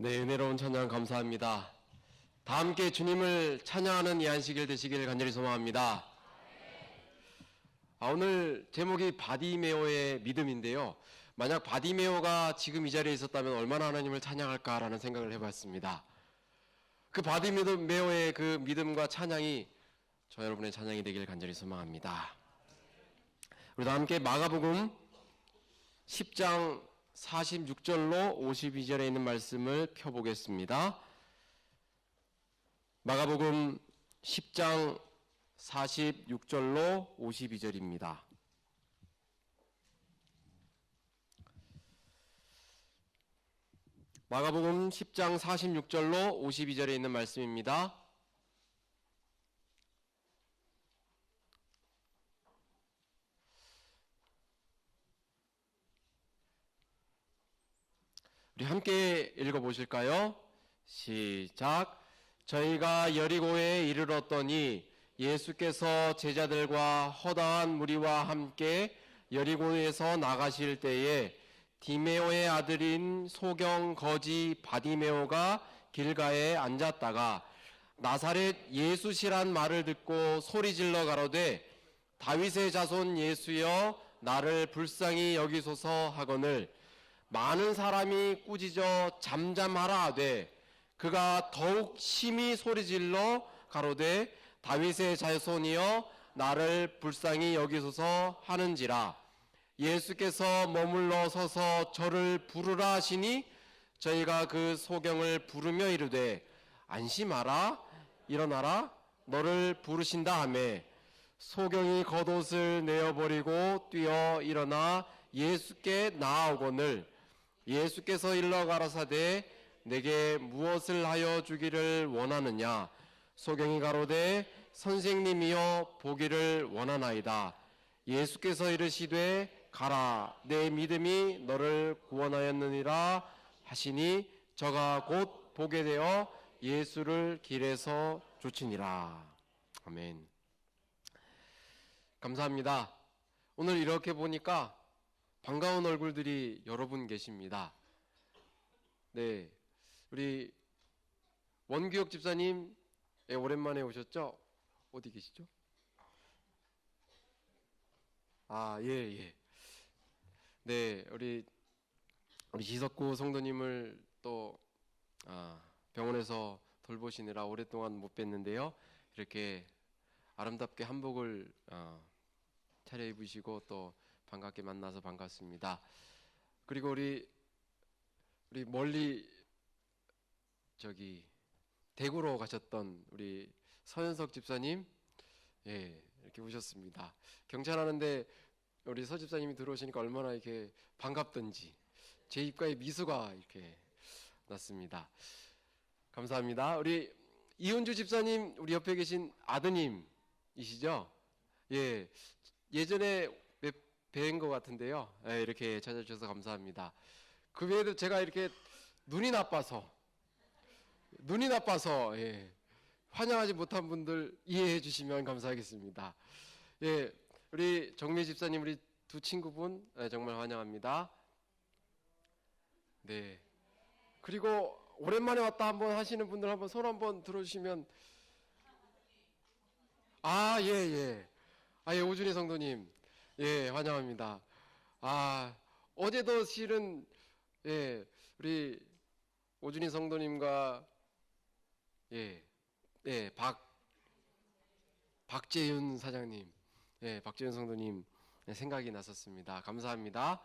네, 은혜로운 찬양 감사합니다. 다 함께 주님을 찬양하는 이 안식일 되시길 간절히 소망합니다. 오늘 제목이 바디메오의 믿음인데요. 만약 바디메오가 지금 이 자리에 있었다면 얼마나 하나님을 찬양할까라는 생각을 해봤습니다. 그 바디메오의 그 믿음과 찬양이 저 여러분의 찬양이 되길 간절히 소망합니다. 우리 다 함께 마가복음 10장 46절로 52절에 있는 말씀을 켜보겠습니다. 마가복음 10장 46절로 52절입니다. 마가복음 10장 46절로 52절에 있는 말씀입니다. 우리 함께 읽어보실까요? 시작. 저희가 여리고에 이르렀더니 예수께서 제자들과 허다한 무리와 함께 여리고에서 나가실 때에 디메오의 아들인 소경 거지 바디메오가 길가에 앉았다가 나사렛 예수시란 말을 듣고 소리질러 가로되 다윗의 자손 예수여 나를 불쌍히 여기소서 하거늘 많은 사람이 꾸짖어 잠잠하라 하되 그가 더욱 심히 소리질러 가로되 다윗의 자손이여 나를 불쌍히 여기소서 하는지라. 예수께서 머물러 서서 저를 부르라 하시니 저희가 그 소경을 부르며 이르되 안심하라 일어나라 너를 부르신다 하매 소경이 겉옷을 내어버리고 뛰어 일어나 예수께 나아오거늘 예수께서 일러 가라사대 내게 무엇을 하여 주기를 원하느냐. 소경이 가로되 선생님이여 보기를 원하나이다. 예수께서 이르시되 가라 내 믿음이 너를 구원하였느니라 하시니 저가 곧 보게 되어 예수를 길에서 쫓으니라. 아멘. 감사합니다. 오늘 이렇게 보니까 반가운 얼굴들이 여러 분 계십니다. 네, 우리 원규혁 집사님 오랜만에 오셨죠? 어디 계시죠? 예. 네, 우리 지석구 성도님을 또 병원에서 돌보시느라 오랫동안 못 뵀는데요. 이렇게 아름답게 한복을 차려입으시고 또 반갑게 만나서 반갑습니다. 그리고 우리 멀리 대구로 가셨던 우리 서현석 집사님, 이렇게 오셨습니다. 경찰하는데 우리 서 집사님이 들어오시니까 얼마나 이렇게 반갑던지 제 입가에 미소가 이렇게 났습니다. 감사합니다. 우리 이은주 집사님, 우리 옆에 계신 아드님이시죠? 예전에 뵌 것 같은데요. 이렇게 찾아주셔서 감사합니다. 그 외에도 제가 이렇게 눈이 나빠서 환영하지 못한 분들 이해해 주시면 감사하겠습니다. 우리 정미 집사님, 우리 두 친구분 정말 환영합니다. 네. 그리고 오랜만에 왔다 한번 하시는 분들 한번 손 한번 들어주시면 오준희 성도님 환영합니다. 어제도 실은 우리 오준희 성도님과 박재윤 사장님, 박재윤 성도님 생각이 났었습니다. 감사합니다.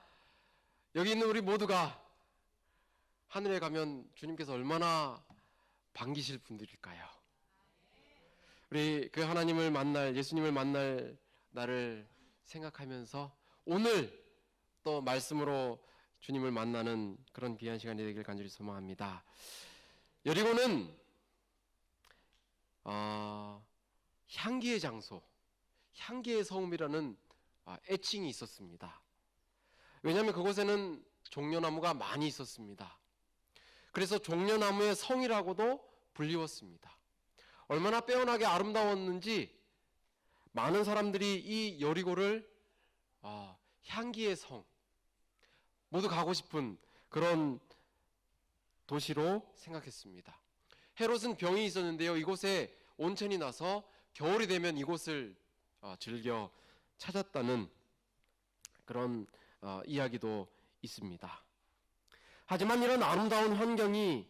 여기 있는 우리 모두가 하늘에 가면 주님께서 얼마나 반기실 분들일까요? 우리 그 하나님을 만날, 예수님을 만날 나를 생각하면서 오늘 또 말씀으로 주님을 만나는 그런 귀한 시간이 되길 간절히 소망합니다. 여리고는 향기의 장소, 향기의 성읍이라는 애칭이 있었습니다. 왜냐하면 그곳에는 종려나무가 많이 있었습니다. 그래서 종려나무의 성이라고도 불리웠습니다. 얼마나 빼어나게 아름다웠는지 많은 사람들이 이 여리고를 향기의 성, 모두 가고 싶은 그런 도시로 생각했습니다. 헤롯은 병이 있었는데요. 이곳에 온천이 나서 겨울이 되면 이곳을 즐겨 찾았다는 그런 이야기도 있습니다. 하지만 이런 아름다운 환경이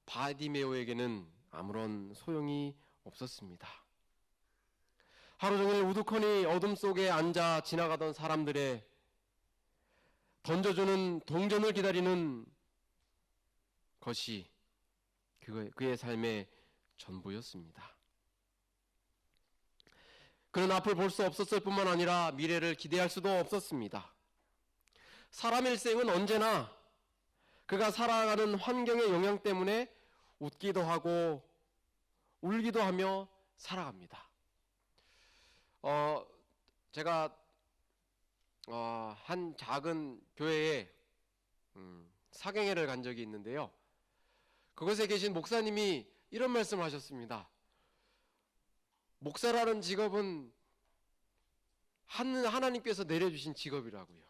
바디메오에게는 아무런 소용이 없었습니다. 하루 종일 우두커니 어둠 속에 앉아 지나가던 사람들의 던져주는 동전을 기다리는 것이 그의 삶의 전부였습니다. 그는 앞을 볼 수 없었을 뿐만 아니라 미래를 기대할 수도 없었습니다. 사람 일생은 언제나 그가 살아가는 환경의 영향 때문에 웃기도 하고 울기도 하며 살아갑니다. 제가 한 작은 교회에 사경회를 간 적이 있는데요. 그곳에 계신 목사님이 이런 말씀을 하셨습니다. 목사라는 직업은 하나님께서 내려주신 직업이라고요.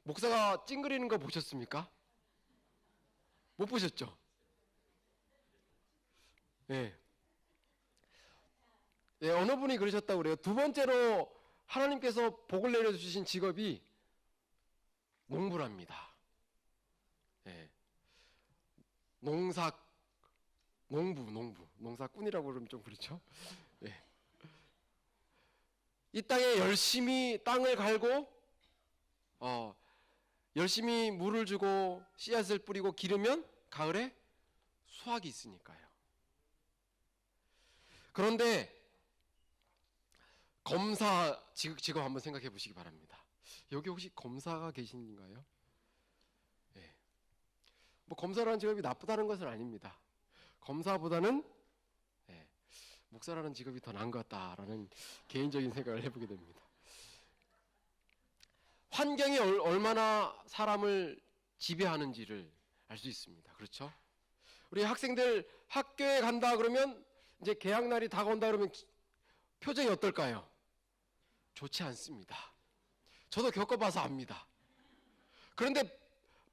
목사가 찡그리는 거 보셨습니까? 못 보셨죠? 네. 네, 어느 분이 그러셨다고 그래요. 두 번째로 하나님께서 복을 내려주신 직업이 농부랍니다. 네. 농사꾼이라고 그러면 좀 그렇죠. 네. 이 땅에 열심히 땅을 갈고 열심히 물을 주고 씨앗을 뿌리고 기르면 가을에 수확이 있으니까요. 그런데 검사 직업 한번 생각해 보시기 바랍니다. 여기 혹시 검사가 계신가요? 네. 뭐 검사라는 직업이 나쁘다는 것은 아닙니다. 검사보다는 목사라는 직업이 더 나은 것 같다라는 개인적인 생각을 해보게 됩니다. 환경이 얼마나 사람을 지배하는지를 알 수 있습니다. 그렇죠? 우리 학생들 학교에 간다 그러면 이제 개학날이 다가온다 그러면 표정이 어떨까요? 좋지 않습니다. 저도 겪어봐서 압니다. 그런데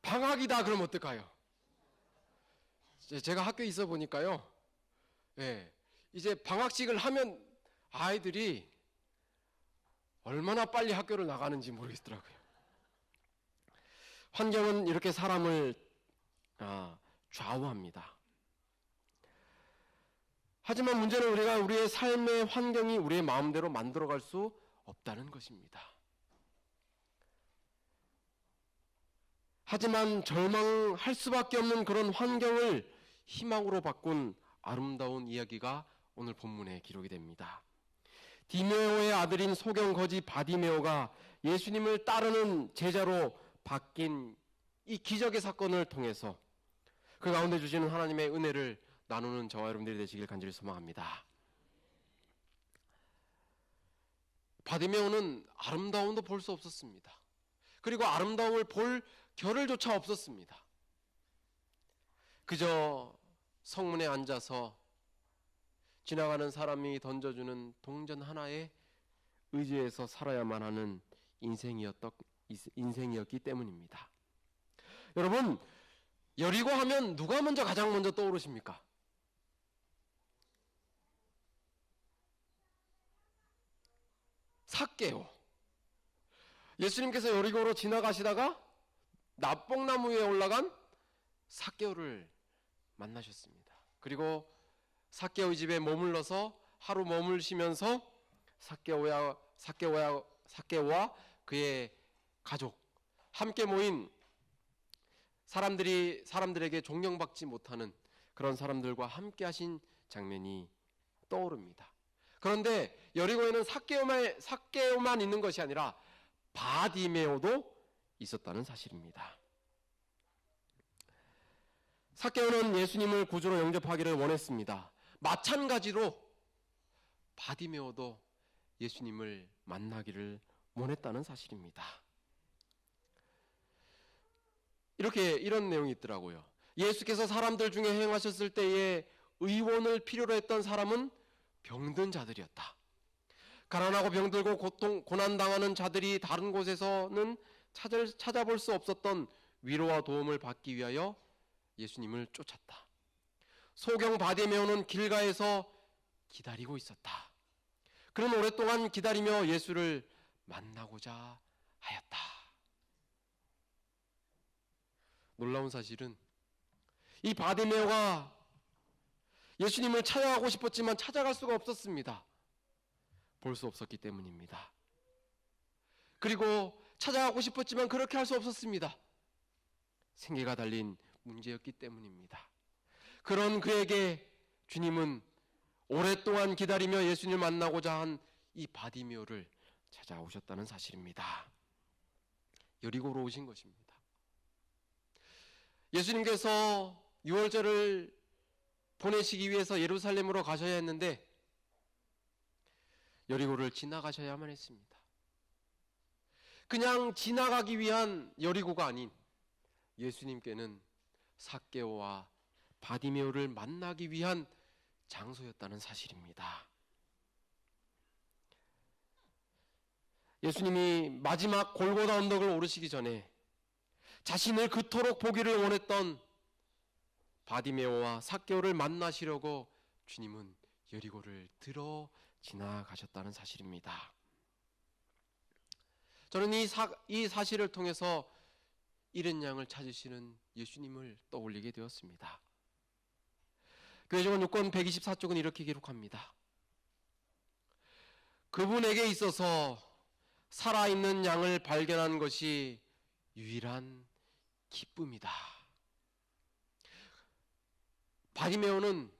방학이다 그러면 어떨까요? 제가 학교에 있어 보니까요. 이제 방학식을 하면 아이들이 얼마나 빨리 학교를 나가는지 모르겠더라고요. 환경은 이렇게 사람을 좌우합니다. 하지만 문제는 우리가 우리의 삶의 환경이 우리의 마음대로 만들어갈 수 없다는 것입니다. 하지만 절망할 수밖에 없는 그런 환경을 희망으로 바꾼 아름다운 이야기가 오늘 본문에 기록이 됩니다. 디메오의 아들인 소경 거지 바디메오가 예수님을 따르는 제자로 바뀐 이 기적의 사건을 통해서 그 가운데 주시는 하나님의 은혜를 나누는 저와 여러분들이 되시길 간절히 소망합니다. 바디메오는 아름다움도 볼 수 없었습니다. 그리고 아름다움을 볼 겨를조차 없었습니다. 그저 성문에 앉아서 지나가는 사람이 던져주는 동전 하나에 의지해서 살아야만 하는 인생이었기 때문입니다. 여러분, 여리고 하면 누가 가장 먼저 떠오르십니까? 삭개오. 예수님께서 여리고로 지나가시다가 납봉나무 위에 올라간 삭개오를 만나셨습니다. 그리고 삭개오의 집에 머물러서 하루 머물시면서 삭개오와 그의 가족 함께 모인 사람들에게 존경받지 못하는 그런 사람들과 함께 하신 장면이 떠오릅니다. 그런데 여리고에는 삭개오만 있는 것이 아니라 바디메오도 있었다는 사실입니다. 삭개오는 예수님을 구주로 영접하기를 원했습니다. 마찬가지로 바디메오도 예수님을 만나기를 원했다는 사실입니다. 이런 내용이 있더라고요. 예수께서 사람들 중에 행하셨을 때에 의원을 필요로 했던 사람은 병든 자들이었다. 가난하고 병들고 고난당하는 자들이 다른 곳에서는 찾아볼 수 없었던 위로와 도움을 받기 위하여 예수님을 쫓았다. 소경 바디메오는 길가에서 기다리고 있었다. 그는 오랫동안 기다리며 예수를 만나고자 하였다. 놀라운 사실은 이 바디메오가 예수님을 찾아가고 싶었지만 찾아갈 수가 없었습니다. 볼 수 없었기 때문입니다. 그리고 찾아가고 싶었지만 그렇게 할 수 없었습니다. 생계가 달린 문제였기 때문입니다. 그런 그에게 주님은 오랫동안 기다리며 예수님을 만나고자 한 이 바디메오를 찾아오셨다는 사실입니다. 여리고로 오신 것입니다. 예수님께서 유월절을 보내시기 위해서 예루살렘으로 가셔야 했는데 여리고를 지나가셔야만 했습니다. 그냥 지나가기 위한 여리고가 아닌 예수님께는 삭개오와 바디메오를 만나기 위한 장소였다는 사실입니다. 예수님이 마지막 골고다 언덕을 오르시기 전에 자신을 그토록 보기를 원했던 바디메오와 삭개오를 만나시려고 주님은 여리고를 들어 지나가셨다는 사실입니다. 저는 이 사실을 통해서 잃은 양을 찾으시는 예수님을 떠올리게 되었습니다. 교회종은 6권 124쪽은 이렇게 기록합니다. 그분에게 있어서 살아있는 양을 발견한 것이 유일한 기쁨이다. 바디메오는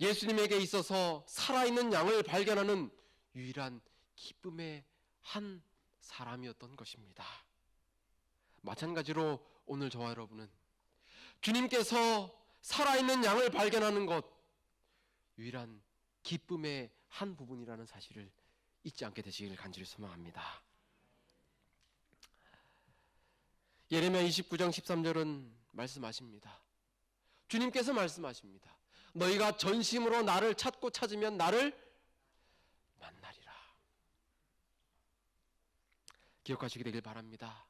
예수님에게 있어서 살아있는 양을 발견하는 유일한 기쁨의 한 사람이었던 것입니다. 마찬가지로 오늘 저와 여러분은 주님께서 살아있는 양을 발견하는 것, 유일한 기쁨의 한 부분이라는 사실을 잊지 않게 되시길 간절히 소망합니다. 예레미야 29장 13절은 말씀하십니다. 주님께서 말씀하십니다. 너희가 전심으로 나를 찾고 찾으면 나를 만나리라. 기억하시게 되길 바랍니다.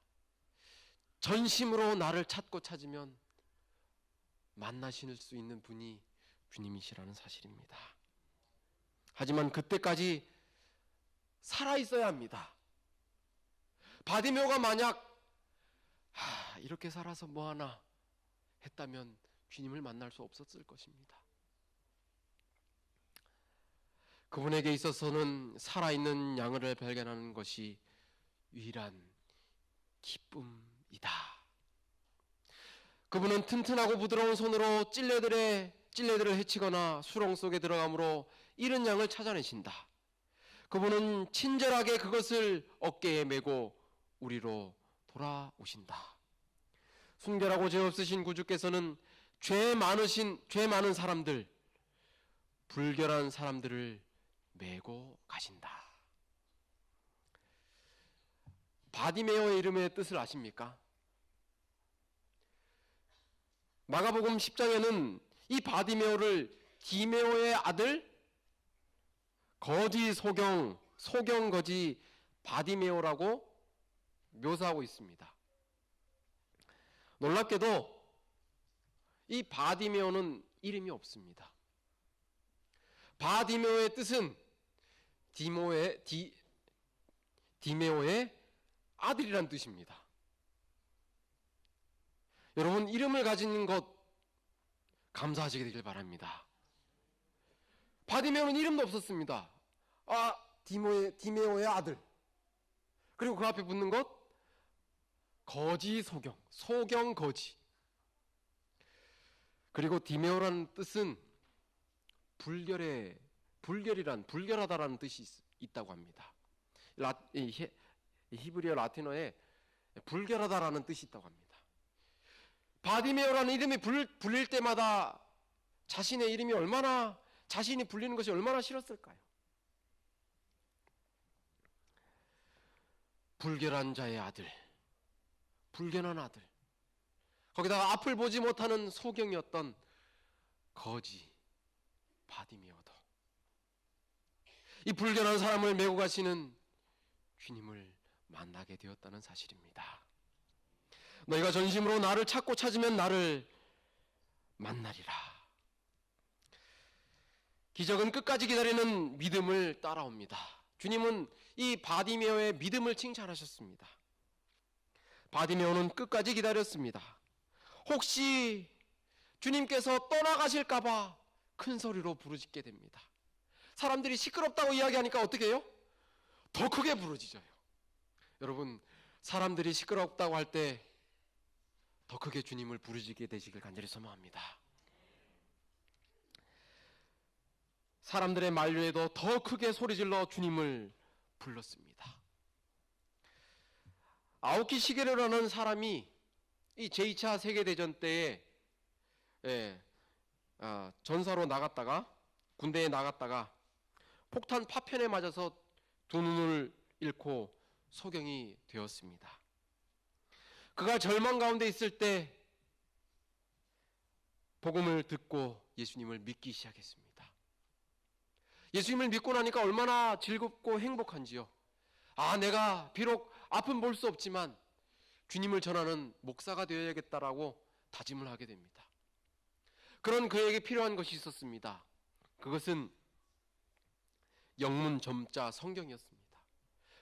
전심으로 나를 찾고 찾으면 만나실 수 있는 분이 주님이시라는 사실입니다. 하지만 그때까지 살아있어야 합니다. 바디메오가 만약 이렇게 살아서 뭐하나 했다면 주님을 만날 수 없었을 것입니다. 그분에게 있어서는 살아있는 양을 발견하는 것이 유일한 기쁨이다. 그분은 튼튼하고 부드러운 손으로 찔레들을 해치거나 수렁 속에 들어감으로 잃은 양을 찾아내신다. 그분은 친절하게 그것을 어깨에 메고 우리로 돌아오신다. 순결하고 죄 없으신 구주께서는 죄 많은 사람들, 불결한 사람들을 메고 가신다. 바디메오의 이름의 뜻을 아십니까? 마가복음 10장에는 이 바디메오를 디메오의 아들 거지 소경 거지 바디메오라고 묘사하고 있습니다. 놀랍게도 이 바디메오는 이름이 없습니다. 바디메오의 뜻은 디메오의 아들이란 뜻입니다. 여러분, 이름을 가진 것 감사하시게 되길 바랍니다. 바디메오는 이름도 없었습니다. 디메오의 아들. 그리고 그 앞에 붙는 것 거지 소경 거지. 그리고 디메오라는 뜻은 불결하다라는 뜻이 있다고 합니다. 히브리어 라틴어에 불결하다라는 뜻이 있다고 합니다. 바디메오라는 이름이 불릴 때마다 자신의 이름이 자신이 불리는 것이 얼마나 싫었을까요? 불결한 자의 아들, 불결한 아들, 거기다가 앞을 보지 못하는 소경이었던 거지 바디메오도 이 불결한 사람을 메고 가시는 주님을 만나게 되었다는 사실입니다. 너희가 전심으로 나를 찾고 찾으면 나를 만나리라. 기적은 끝까지 기다리는 믿음을 따라옵니다. 주님은 이 바디메오의 믿음을 칭찬하셨습니다. 바디메오는 끝까지 기다렸습니다. 혹시 주님께서 떠나가실까봐 큰 소리로 부르짖게 됩니다. 사람들이 시끄럽다고 이야기하니까 어떻게 해요? 더 크게 부르짖어요. 여러분, 사람들이 시끄럽다고 할 때 더 크게 주님을 부르짖게 되시길 간절히 소망합니다. 사람들의 만류에도 더 크게 소리질러 주님을 불렀습니다. 아오키 시게루라는 사람이 이 제2차 세계대전 때에 전사로 나갔다가, 군대에 나갔다가 폭탄 파편에 맞아서 두 눈을 잃고 소경이 되었습니다. 그가 절망 가운데 있을 때 복음을 듣고 예수님을 믿기 시작했습니다. 예수님을 믿고 나니까 얼마나 즐겁고 행복한지요. 내가 비록 앞은 볼 수 없지만 주님을 전하는 목사가 되어야겠다라고 다짐을 하게 됩니다. 그런 그에게 필요한 것이 있었습니다. 그것은 영문 점자 성경이었습니다.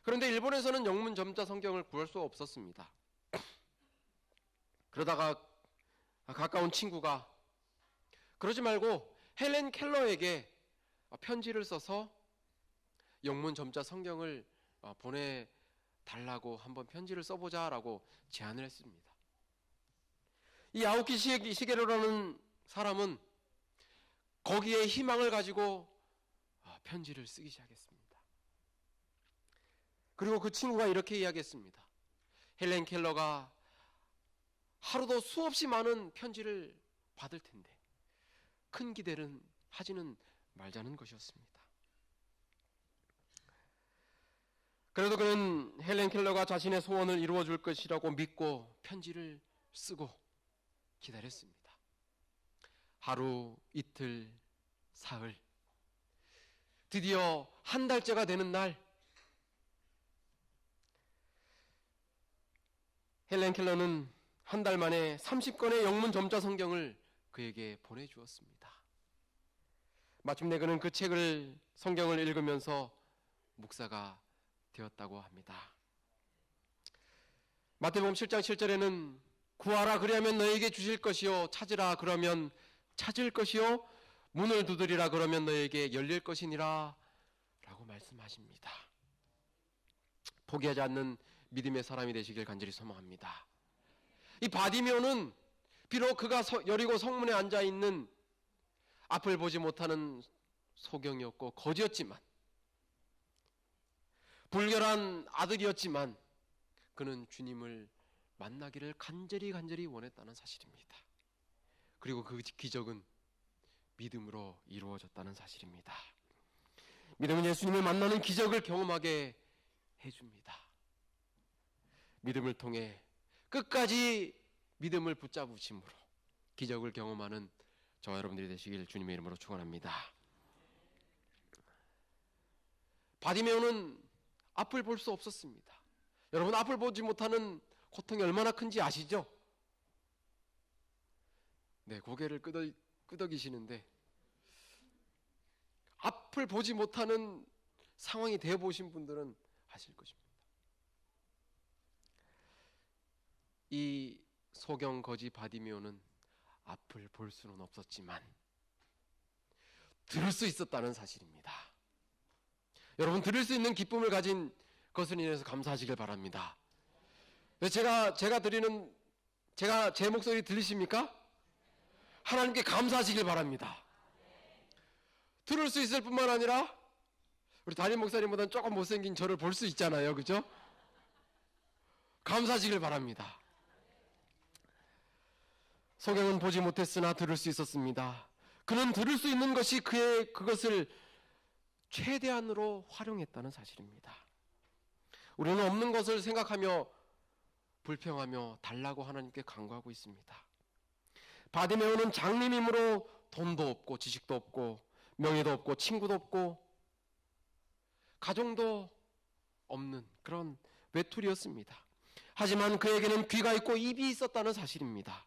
그런데 일본에서는 영문 점자 성경을 구할 수 없었습니다. 그러다가 가까운 친구가 그러지 말고 헬렌 켈러에게 편지를 써서 영문 점자 성경을 보내달라고 한번 편지를 써보자라고 제안을 했습니다. 이 아오키 시게루라는 사람은 거기에 희망을 가지고 편지를 쓰기 시작했습니다. 그리고 그 친구가 이렇게 이야기했습니다. 헬렌 켈러가 하루도 수없이 많은 편지를 받을 텐데 큰 기대는 하지는 말자는 것이었습니다. 그래도 그는 헬렌 켈러가 자신의 소원을 이루어 줄 것이라고 믿고 편지를 쓰고 기다렸습니다. 하루, 이틀, 사흘, 드디어 한 달째가 되는 날, 헬렌 켈러는 한 달 만에 30권의 영문 점자 성경을 그에게 보내주었습니다. 마침내 그는 그 책을, 성경을 읽으면서 목사가 되었다고 합니다. 마태복음 7장 7절에는 구하라 그리하면 너에게 주실 것이요, 찾으라 그러면 찾을 것이요, 문을 두드리라 그러면 너에게 열릴 것이니라 라고 말씀하십니다. 포기하지 않는 믿음의 사람이 되시길 간절히 소망합니다. 이 바디메오는 비록 그가 여리고 성문에 앉아있는 앞을 보지 못하는 소경이었고 거지였지만, 불결한 아들이었지만 그는 주님을 만나기를 간절히 원했다는 사실입니다. 그리고 그 기적은 믿음으로 이루어졌다는 사실입니다. 믿음은 예수님을 만나는 기적을 경험하게 해줍니다. 믿음을 통해 끝까지 믿음을 붙잡으심으로 기적을 경험하는 저와 여러분들이 되시길 주님의 이름으로 축원합니다. 바디메오는 앞을 볼 수 없었습니다. 여러분, 앞을 보지 못하는 고통이 얼마나 큰지 아시죠? 네, 고개를 끄덕이시는데 앞을 보지 못하는 상황이 되어 보신 분들은 아실 것입니다. 이 소경 거지 바디메오는 앞을 볼 수는 없었지만 들을 수 있었다는 사실입니다. 여러분, 들을 수 있는 기쁨을 가진 것을 인해서 감사하시길 바랍니다. 제가 제 목소리 들리십니까? 하나님께 감사하시길 바랍니다. 들을 수 있을 뿐만 아니라 우리 담임 목사님보다는 조금 못생긴 저를 볼 수 있잖아요, 그죠? 감사하시길 바랍니다. 소경은 보지 못했으나 들을 수 있었습니다. 그는 들을 수 있는 것이 그것을 최대한으로 활용했다는 사실입니다. 우리는 없는 것을 생각하며 불평하며 달라고 하나님께 간구하고 있습니다. 바디메오는 장님이므로 돈도 없고 지식도 없고 명예도 없고 친구도 없고 가정도 없는 그런 외톨이였습니다. 하지만 그에게는 귀가 있고 입이 있었다는 사실입니다.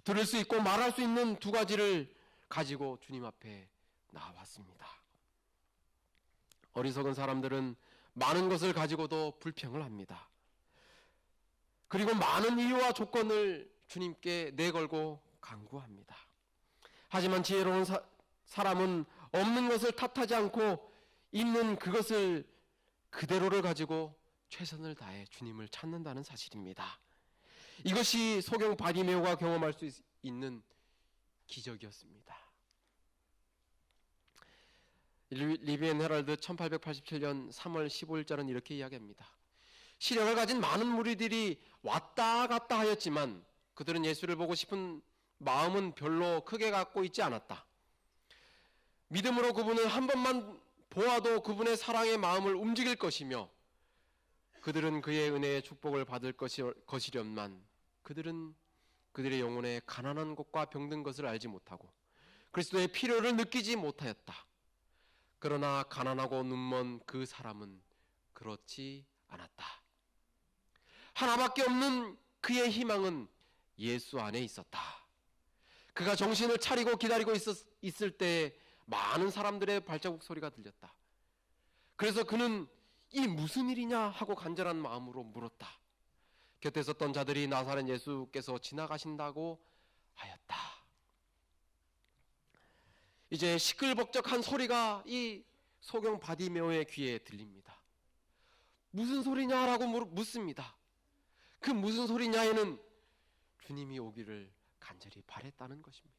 들을 수 있고 말할 수 있는 두 가지를 가지고 주님 앞에 나왔습니다. 어리석은 사람들은 많은 것을 가지고도 불평을 합니다. 그리고 많은 이유와 조건을 주님께 내걸고 간구합니다. 하지만 지혜로운 사람은 없는 것을 탓하지 않고 있는 그것을 그대로를 가지고 최선을 다해 주님을 찾는다는 사실입니다. 이것이 소경 바디메오가 경험할 수 있는 기적이었습니다. 리비엔 헤럴드 1887년 3월 15일자는 이렇게 이야기합니다. 시력을 가진 많은 무리들이 왔다 갔다 하였지만 그들은 예수를 보고 싶은 마음은 별로 크게 갖고 있지 않았다. 믿음으로 그분을 한 번만 보아도 그분의 사랑의 마음을 움직일 것이며 그들은 그의 은혜의 축복을 받을 것이련만 그들은 그들의 영혼에 가난한 것과 병든 것을 알지 못하고 그리스도의 필요를 느끼지 못하였다. 그러나 가난하고 눈먼 그 사람은 그렇지 않았다. 하나밖에 없는 그의 희망은 예수 안에 있었다. 그가 정신을 차리고 기다리고 있을 때 많은 사람들의 발자국 소리가 들렸다. 그래서 그는 이 무슨 일이냐 하고 간절한 마음으로 물었다. 곁에 있었던 자들이 나사렛 예수께서 지나가신다고 하였다. 이제 시끌벅적한 소리가 이 소경 바디메오의 귀에 들립니다. 무슨 소리냐라고 묻습니다. 그 무슨 소리냐에는 주님이 오기를 간절히 바랬다는 것입니다.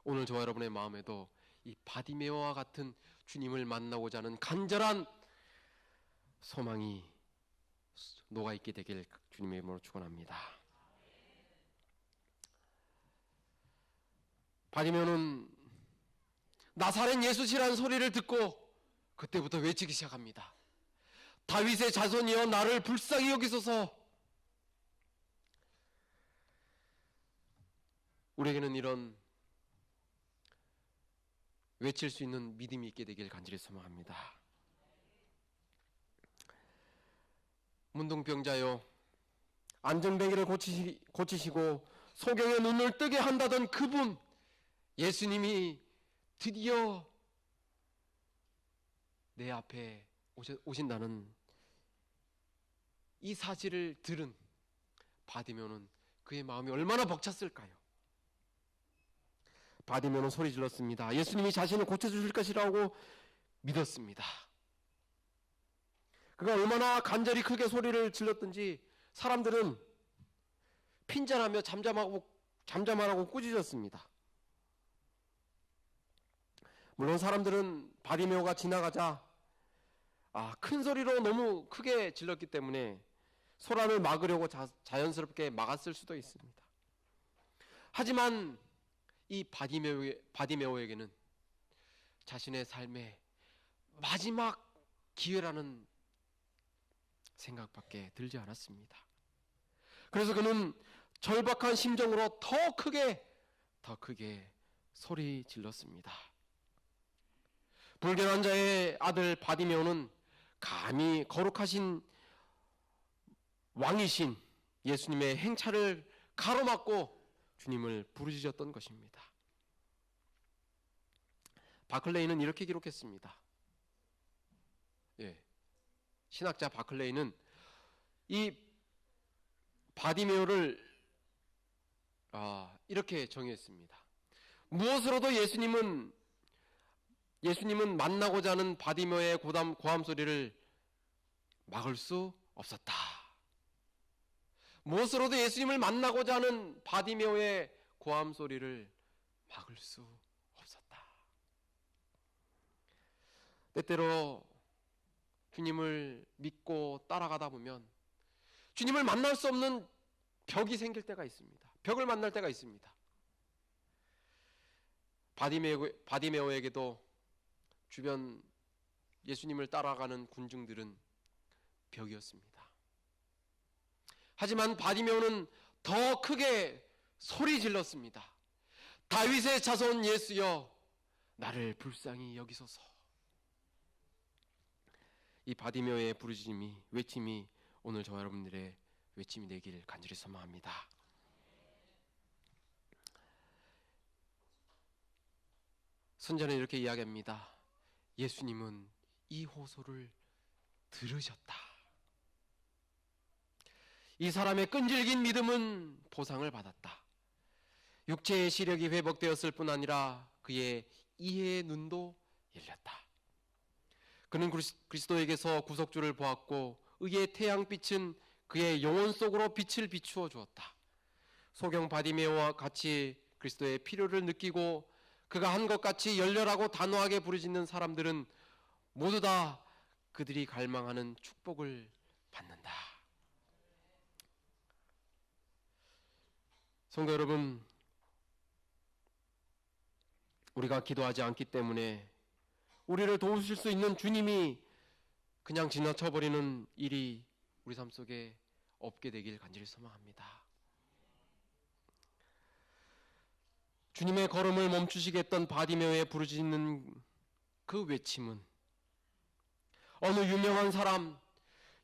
오늘 저와 여러분의 마음에도 이 바디메오와 같은 주님을 만나고자 하는 간절한 소망이 녹아있게 되길 주님의 이름으로 축원합니다. 바디메오는 나사렛 예수시라는 소리를 듣고 그때부터 외치기 시작합니다. 다윗의 자손이여 나를 불쌍히 여기소서. 우리에게는 이런 외칠 수 있는 믿음이 있게 되길 간절히 소망합니다. 문둥병자요 안전뱅이를 고치시고 소경의 눈을 뜨게 한다던 그분 예수님이 드디어 내 앞에 오신다는 이 사실을 들은 바디메오는 그의 마음이 얼마나 벅찼을까요? 바디메오는 소리 질렀습니다. 예수님이 자신을 고쳐주실 것이라고 믿었습니다. 그가 얼마나 간절히 크게 소리를 질렀든지 사람들은 핀잔하며 잠잠하라고 꾸짖었습니다. 물론 사람들은 바디메오가 지나가자 큰 소리로 너무 크게 질렀기 때문에 소란을 막으려고 자연스럽게 막았을 수도 있습니다. 하지만 이 바디메오에게는 자신의 삶의 마지막 기회라는 생각밖에 들지 않았습니다. 그래서 그는 절박한 심정으로 더 크게 소리 질렀습니다. 불결한 자의 아들 바디메오는 감히 거룩하신 왕이신 예수님의 행차를 가로막고 주님을 부르짖었던 것입니다. 바클레이는 이렇게 기록했습니다. 신학자 바클레이는 이 바디메오를 이렇게 정의했습니다. 무엇으로도 예수님은 만나고자 하는 바디메오의 고함 소리를 막을 수 없었다. 무엇으로도 예수님을 만나고자 하는 바디메오의 고함 소리를 막을 수 없었다. 때때로 주님을 믿고 따라가다 보면 주님을 만날 수 없는 벽이 생길 때가 있습니다. 벽을 만날 때가 있습니다. 바디메오에게도 주변 예수님을 따라가는 군중들은 벽이었습니다. 하지만 바디메오는 더 크게 소리 질렀습니다. 다윗의 자손 예수여 나를 불쌍히 여기소서. 이 바디메오의 외침이 오늘 저와 여러분들의 외침이 되길 간절히 소망합니다. 선자는 이렇게 이야기합니다. 예수님은 이 호소를 들으셨다. 이 사람의 끈질긴 믿음은 보상을 받았다. 육체의 시력이 회복되었을 뿐 아니라 그의 이해의 눈도 열렸다. 그는 그리스도에게서 구속주를 보았고 의의 태양빛은 그의 영혼 속으로 빛을 비추어 주었다. 소경 바디메오와 같이 그리스도의 필요를 느끼고 그가 한 것 같이 열렬하고 단호하게 부르짖는 사람들은 모두 다 그들이 갈망하는 축복을 받는다. 성도 여러분, 우리가 기도하지 않기 때문에 우리를 도우실 수 있는 주님이 그냥 지나쳐버리는 일이 우리 삶 속에 없게 되길 간절히 소망합니다. 주님의 걸음을 멈추시게 했던 바디메오의 부르짖는 그 외침은 어느 유명한 사람,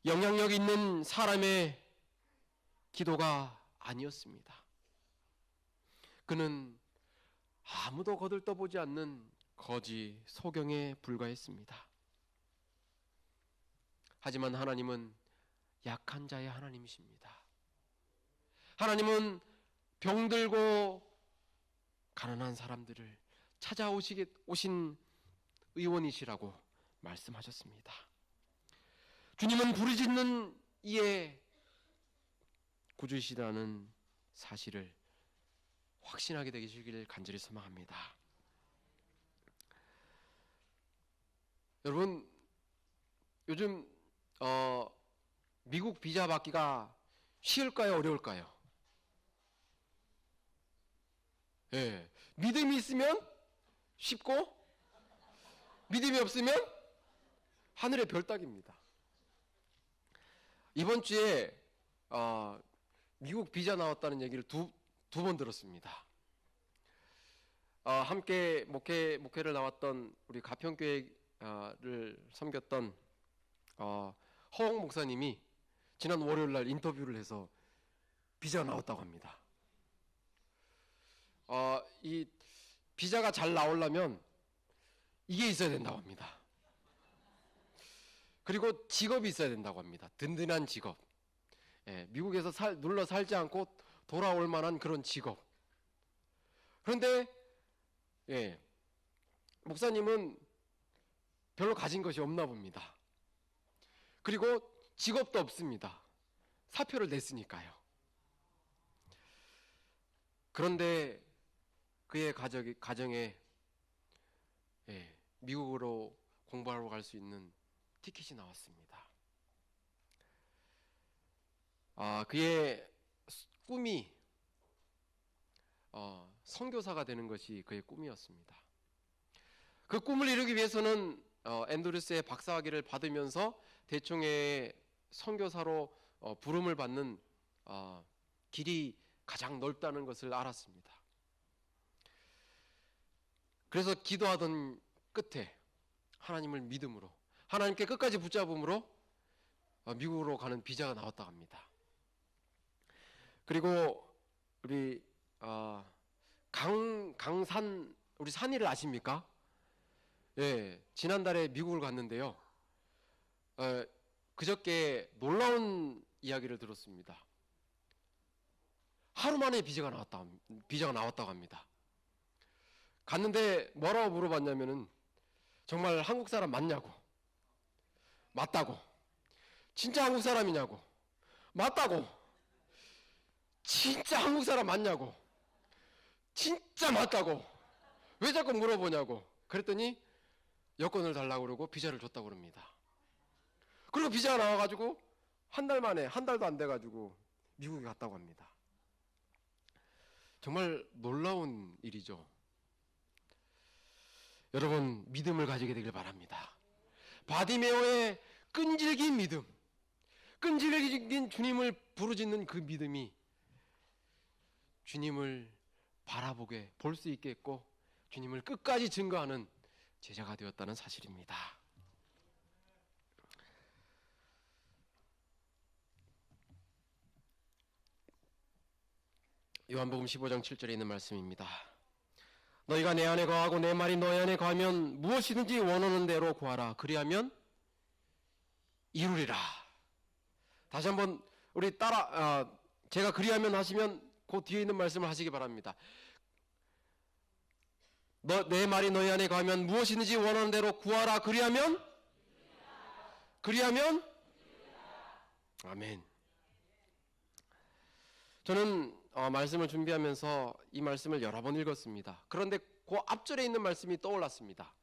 영향력 있는 사람의 기도가 아니었습니다. 그는 아무도 거들떠보지 않는 거지 소경에 불과했습니다. 하지만 하나님은 약한 자의 하나님이십니다. 하나님은 병들고 가난한 사람들을 찾아오신 의원이시라고 말씀하셨습니다. 주님은 부르짖는 이에 구주이시라는 사실을 확신하게 되시기를 간절히 소망합니다. 여러분, 요즘 미국 비자 받기가 쉬울까요, 어려울까요? 예, 믿음이 있으면 쉽고 믿음이 없으면 하늘의 별 따기입니다. 이번 주에 미국 비자 나왔다는 얘기를 두 번 들었습니다. 함께 목회를 나왔던 우리 가평교회를 섬겼던 허홍 목사님이 지난 월요일 날 인터뷰를 해서 비자가 나왔다고 합니다. 이 비자가 잘 나오려면 이게 있어야 된다고 합니다. 그리고 직업이 있어야 된다고 합니다. 든든한 직업. 예, 미국에서 눌러 살지 않고 돌아올 만한 그런 직업. 그런데 예, 목사님은 별로 가진 것이 없나 봅니다. 그리고 직업도 없습니다. 사표를 냈으니까요. 그런데 그의 가정에 예, 미국으로 공부하러 갈 수 있는 티켓이 나왔습니다. 그의 꿈이 선교사가 되는 것이 그의 꿈이었습니다. 그 꿈을 이루기 위해서는 앤드루스의 박사학위를 받으면서 대총회의 선교사로 부름을 받는 길이 가장 넓다는 것을 알았습니다. 그래서 기도하던 끝에 하나님을 믿음으로 하나님께 끝까지 붙잡음으로 미국으로 가는 비자가 나왔다고 합니다. 그리고 우리 강산 우리 산이를 아십니까? 예, 지난달에 미국을 갔는데요. 그저께 놀라운 이야기를 들었습니다. 하루 만에 비자가 나왔다고 합니다. 갔는데 뭐라고 물어봤냐면은 정말 한국 사람 맞냐고, 맞다고, 진짜 한국 사람이냐고, 맞다고, 진짜 한국 사람 맞냐고, 진짜 맞다고, 왜 자꾸 물어보냐고. 그랬더니 여권을 달라고 그러고 비자를 줬다고 그럽니다. 그리고 비자가 나와가지고 한 달도 안 돼가지고 미국에 갔다고 합니다. 정말 놀라운 일이죠. 여러분, 믿음을 가지게 되길 바랍니다. 바디메오의 끈질긴 믿음, 끈질긴 주님을 부르짖는 그 믿음이 주님을 바라보게 볼 수 있게 했고 주님을 끝까지 증거하는 제자가 되었다는 사실입니다. 요한복음 15장 7절에 있는 말씀입니다. 너희가 내 안에 거하고 내 말이 너희 안에 거하면 무엇이든지 원하는 대로 구하라. 그리하면 이루리라. 다시 한번 우리 제가 그리하면 하시면 그 뒤에 있는 말씀을 하시기 바랍니다. 내 말이 너희 안에 거하면 무엇이든지 원하는 대로 구하라. 그리하면 아멘. 저는 말씀을 준비하면서 이 말씀을 여러 번 읽었습니다. 그런데 그 앞절에 있는 말씀이 떠올랐습니다.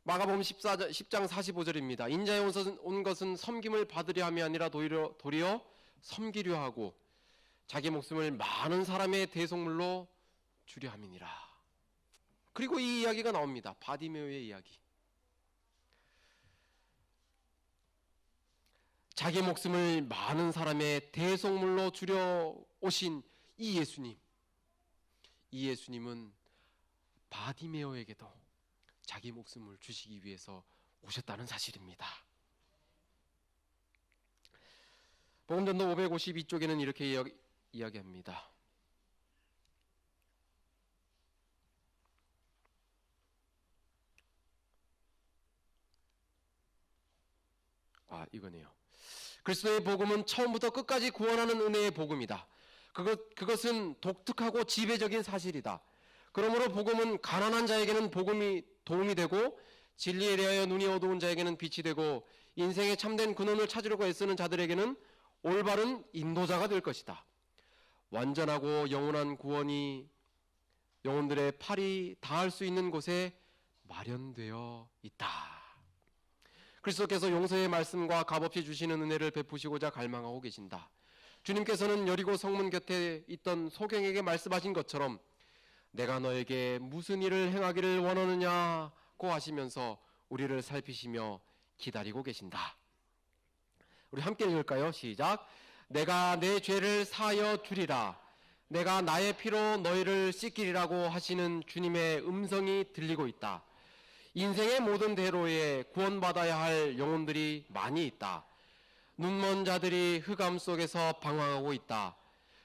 마가복음 10장 45절입니다. 인자에 온 것은 섬김을 받으려 함이 아니라 도리어 섬기려 하고 자기 목숨을 많은 사람의 대속물로 주려 함이니라. 그리고 이 이야기가 나옵니다. 바디메오의 이야기. 자기 목숨을 많은 사람의 대속물로 주려 오신 이 예수님은 바디메오에게도 자기 목숨을 주시기 위해서 오셨다는 사실입니다. 복음전도 552쪽에는 이렇게 이야기합니다. 이거네요. 그리스도의 복음은 처음부터 끝까지 구원하는 은혜의 복음이다. 그것은 독특하고 지배적인 사실이다. 그러므로 복음은 가난한 자에게는 복음이 도움이 되고 진리에 대하여 눈이 어두운 자에게는 빛이 되고 인생의 참된 근원을 찾으려고 애쓰는 자들에게는 올바른 인도자가 될 것이다. 완전하고 영원한 구원이 영혼들의 팔이 닿을 수 있는 곳에 마련되어 있다. 그리스도께서 용서의 말씀과 값없이 주시는 은혜를 베푸시고자 갈망하고 계신다. 주님께서는 여리고 성문 곁에 있던 소경에게 말씀하신 것처럼 내가 너에게 무슨 일을 행하기를 원하느냐고 하시면서 우리를 살피시며 기다리고 계신다. 우리 함께 읽을까요? 시작. 내가 내 죄를 사하여 주리라. 내가 나의 피로 너희를 씻기리라고 하시는 주님의 음성이 들리고 있다. 인생의 모든 대로에 구원받아야 할 영혼들이 많이 있다. 눈먼 자들이 흑암 속에서 방황하고 있다.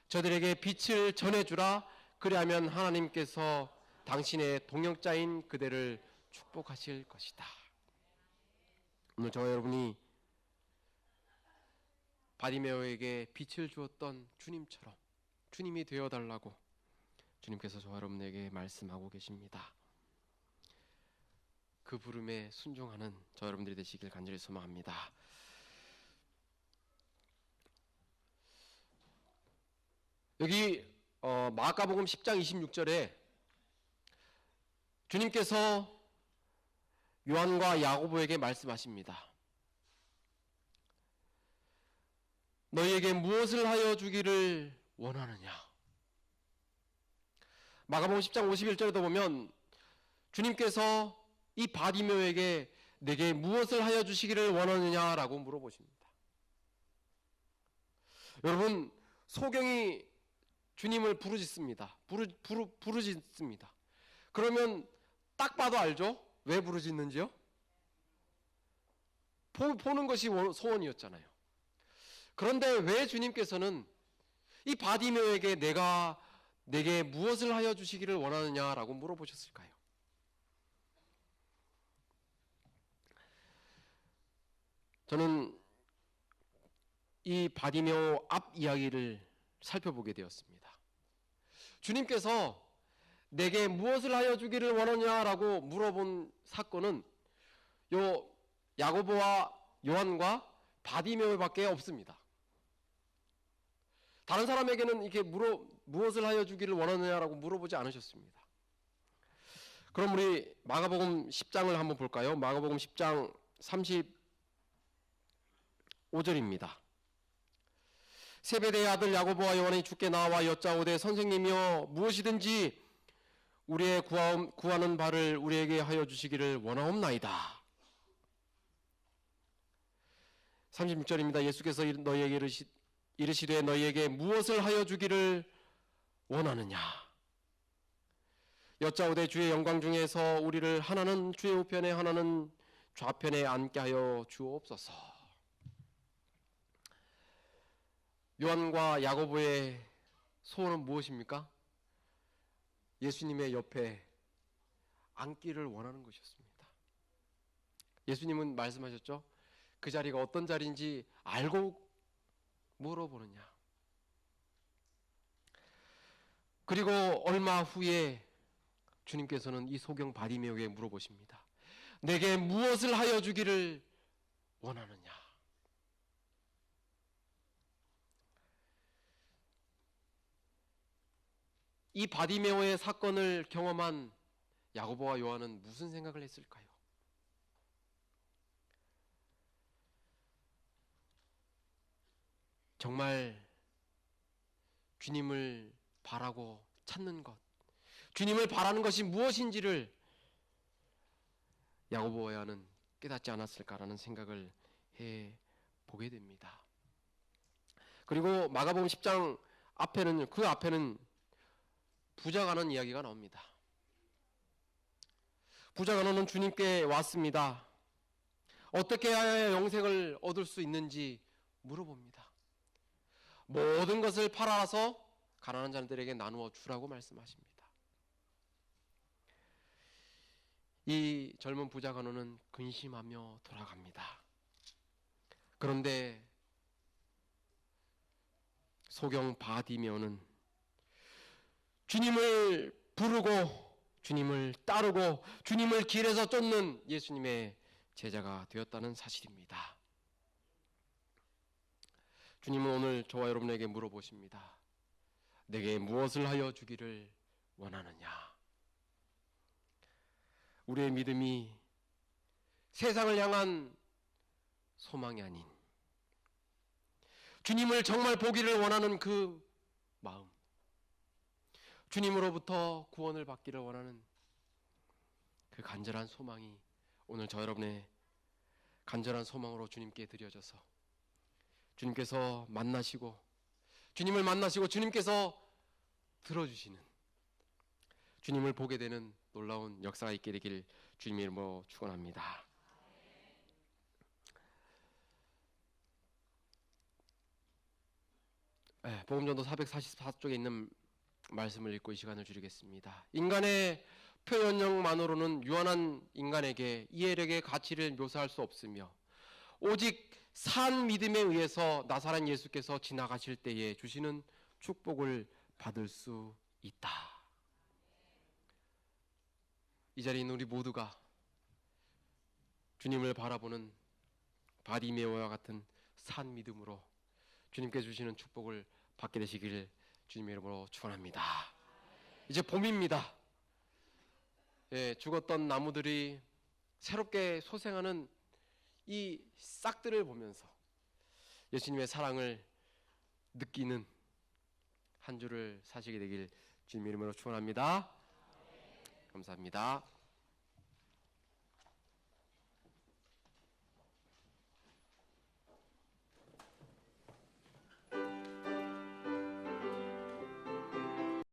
저들에게 빛을 전해주라. 그리하면 하나님께서 당신의 동역자인 그대를 축복하실 것이다. 오늘 저와 여러분이 바디메오에게 빛을 주었던 주님처럼 주님이 되어달라고 주님께서 저와 여러분에게 말씀하고 계십니다. 그 부름에 순종하는 저 여러분들이 되시길 간절히 소망합니다. 여기 마가복음 10장 26절에 주님께서 요한과 야고보에게 말씀하십니다. 너희에게 무엇을 하여 주기를 원하느냐? 마가복음 10장 51절에도 보면 주님께서 이 바디메오에게 내게 무엇을 하여 주시기를 원하느냐라고 물어보십니다. 여러분, 소경이 주님을 부르짖습니다. 부르짖습니다. 그러면 딱 봐도 알죠? 왜 부르짖는지요? 보는 것이 소원이었잖아요. 그런데 왜 주님께서는 이 바디메오에게 내게 무엇을 하여 주시기를 원하느냐라고 물어보셨을까요? 저는 이 바디메오 앞 이야기를 살펴보게 되었습니다. 주님께서 내게 무엇을 하여 주기를 원하냐라고 물어본 사건은 요 야고보와 요한과 바디메오밖에 없습니다. 다른 사람에게는 이렇게 무엇을 하여 주기를 원하느냐라고 물어보지 않으셨습니다. 그럼 우리 마가복음 10장을 한번 볼까요? 마가복음 10장 35절입니다. 세베대의 아들 야고보와 요한이 주께 나와 여짜오되 선생님이여 무엇이든지 우리의 구하는 바를 우리에게 하여 주시기를 원하옵나이다. 36절입니다. 예수께서 너희에게 이르시되 너희에게 무엇을 하여 주기를 원하느냐? 여짜오되 주의 영광 중에서 우리를 하나는 주의 우편에 하나는 좌편에 앉게 하여 주옵소서. 요한과 야고보의 소원은 무엇입니까? 예수님의 옆에 앉기를 원하는 것이었습니다. 예수님은 말씀하셨죠? 그 자리가 어떤 자리인지 알고 물어보느냐. 그리고 얼마 후에 주님께서는 이 소경 바디메오에게 물어보십니다. 내게 무엇을 하여 주기를 원하느냐. 이 바디메오의 사건을 경험한 야고보와 요한은 무슨 생각을 했을까요? 정말 주님을 바라고 찾는 것, 주님을 바라는 것이 무엇인지를 야고보와 요한은 깨닫지 않았을까라는 생각을 해보게 됩니다. 그리고 마가복음 10장 앞에는, 그 앞에는 부자가 는 이야기가 나옵니다. 부자가 너는 주님께 왔습니다. 어떻게 해야 영생을 얻을 수 있는지 물어봅니다. 모든 것을 팔아서 가난한 자들에게 나누어 주라고 말씀하십니다. 이 젊은 부자 간호는 근심하며 돌아갑니다. 그런데 소경 바디메오는 주님을 부르고 주님을 따르고 주님을 길에서 쫓는 예수님의 제자가 되었다는 사실입니다. 주님은 오늘 저와 여러분에게 물어보십니다. 내게 무엇을 하여 주기를 원하느냐? 우리의 믿음이 세상을 향한 소망이 아닌 주님을 정말 보기를 원하는 그 마음, 주님으로부터 구원을 받기를 원하는 그 간절한 소망이 오늘 저 여러분의 간절한 소망으로 주님께 드려져서 주님께서 만나시고 주님을 만나시고 주님께서 들어주시는 주님을 보게 되는 놀라운 역사가 있게 되길 주님의 이름으로 축원합니다. 복음전도 444쪽에 있는 말씀을 읽고 이 시간을 줄이겠습니다. 인간의 표현력만으로는 유한한 인간에게 이해력의 가치를 묘사할 수 없으며 오직 산 믿음에 의해서 나사렛 예수께서 지나가실 때에 주시는 축복을 받을 수 있다. 이 자리에 있는 우리 모두가 주님을 바라보는 바디메오와 같은 산 믿음으로 주님께 주시는 축복을 받게 되시기를 주님의 이름으로 축원합니다. 이제 봄입니다. 죽었던 나무들이 새롭게 소생하는 이 싹들을 보면서 예수님의 사랑을 느끼는 한 주를 사시게 되길 주님의 이름으로 축원합니다. 감사합니다.